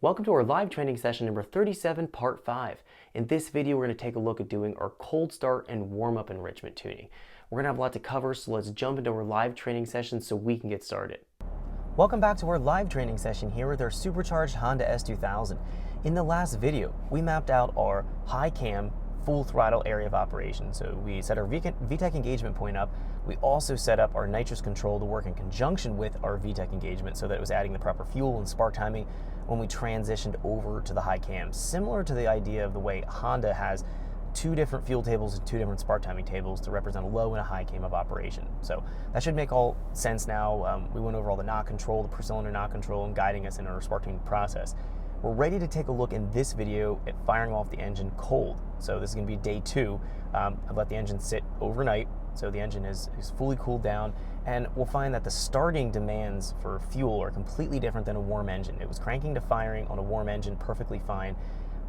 Welcome to our live training session number 37, part 5. In this video, we're going to take a look at doing our cold start and warm-up enrichment tuning. We're going to have a lot to cover, so let's jump into our live training session so we can get started. Welcome back to our live training session here with our Supercharged Honda S2000. In the last video, we mapped out our high cam, full throttle area of operation. So we set our VTEC engagement point up. We also set up our nitrous control to work in conjunction with our VTEC engagement so that it was adding the proper fuel and spark timing when we transitioned over to the high cam. Similar to the idea of the way Honda has two different fuel tables and two different spark timing tables to represent a low and a high cam of operation. So that should make all sense now. We went over all the knock control, the per cylinder knock control, and guiding us in our spark timing process. We're ready to take a look in this video at firing off the engine cold. So this is going to be day 2. I've let the engine sit overnight, so the engine is fully cooled down, and we'll find that the starting demands for fuel are completely different than a warm engine. It was cranking to firing on a warm engine perfectly fine,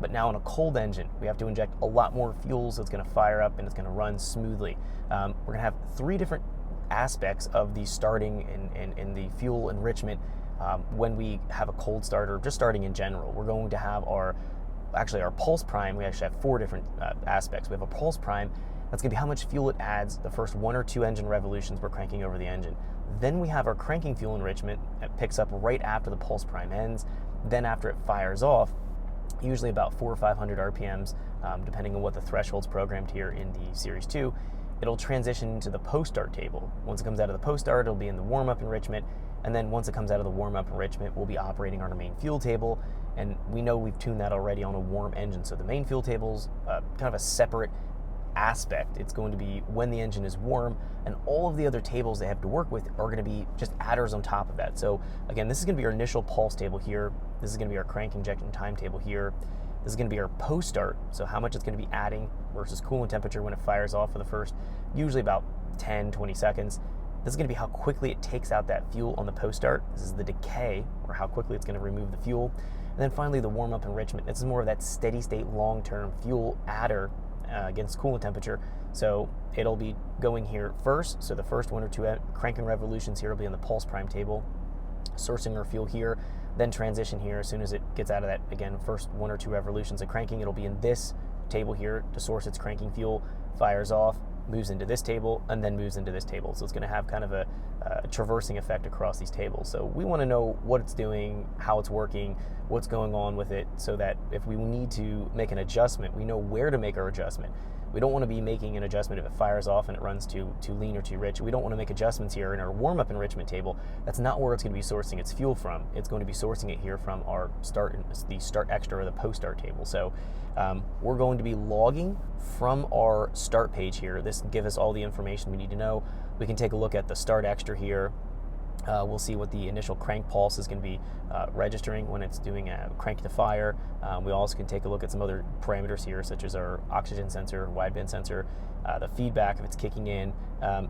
but now on a cold engine, we have to inject a lot more fuel, so it's going to fire up and it's going to run smoothly. We're going to have 3 different aspects of the starting in the fuel enrichment. When we have a cold start or just starting in general, we're going to have our pulse prime. We actually have 4 different aspects. We have a pulse prime. That's going to be how much fuel it adds the first 1 or 2 engine revolutions we're cranking over the engine. Then we have our cranking fuel enrichment that picks up right after the pulse prime ends. Then after it fires off, usually about 400 or 500 RPMs, depending on what the threshold's programmed here in the Series 2, it'll transition into the post-start table. Once it comes out of the post-start, it'll be in the warm-up enrichment. And then once it comes out of the warm-up enrichment, we'll be operating on our main fuel table. And we know we've tuned that already on a warm engine. So the main fuel table's kind of a separate aspect. It's going to be when the engine is warm, and all of the other tables they have to work with are going to be just adders on top of that. So again, this is going to be our initial pulse table here. This is going to be our crank injection time table here. This is going to be our post-start, so how much it's going to be adding versus coolant temperature when it fires off for the first, usually about 10, 20 seconds. This is going to be how quickly it takes out that fuel on the post-start. This is the decay, or how quickly it's going to remove the fuel. And then finally, the warm-up enrichment. This is more of that steady-state, long-term fuel adder against coolant temperature. So it'll be going here first. So the first 1 or 2 cranking revolutions here will be on the pulse prime table, sourcing our fuel here, then transition here. As soon as it gets out of that, again, first 1 or 2 revolutions of cranking, it'll be in this table here to source its cranking fuel, fires off, moves into this table, and then moves into this table. So it's going to have kind of a traversing effect across these tables. So we want to know what it's doing, how it's working, what's going on with it, so that if we need to make an adjustment, we know where to make our adjustment. We don't want to be making an adjustment if it fires off and it runs too lean or too rich. We don't want to make adjustments here in our warm-up enrichment table. That's not where it's going to be sourcing its fuel from. It's going to be sourcing it here from our the start extra or the post-start table. So we're going to be logging from our start page here. This will give us all the information we need to know. We can take a look at the start extra here. We'll see what the initial crank pulse is going to be registering when it's doing a crank to fire. We also can take a look at some other parameters here, such as our oxygen sensor, wideband sensor, the feedback if it's kicking in.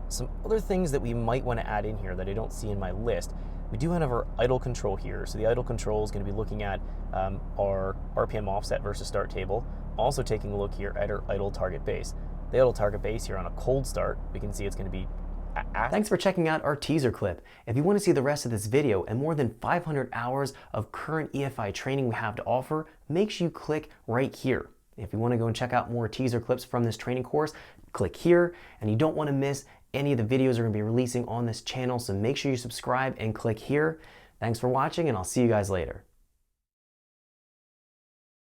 Some other things that we might want to add in here that I don't see in my list. We do have our idle control here. So the idle control is going to be looking at our RPM offset versus start table. Also taking a look here at our idle target base. The idle target base here on a cold start, we can see it's going to be Thanks for checking out our teaser clip. If you want to see the rest of this video and more than 500 hours of current EFI training we have to offer, make sure you click right here. If you want to go and check out more teaser clips from this training course, click here, and you don't want to miss any of the videos we're going to be releasing on this channel, so make sure you subscribe and click here. Thanks for watching, and I'll see you guys later.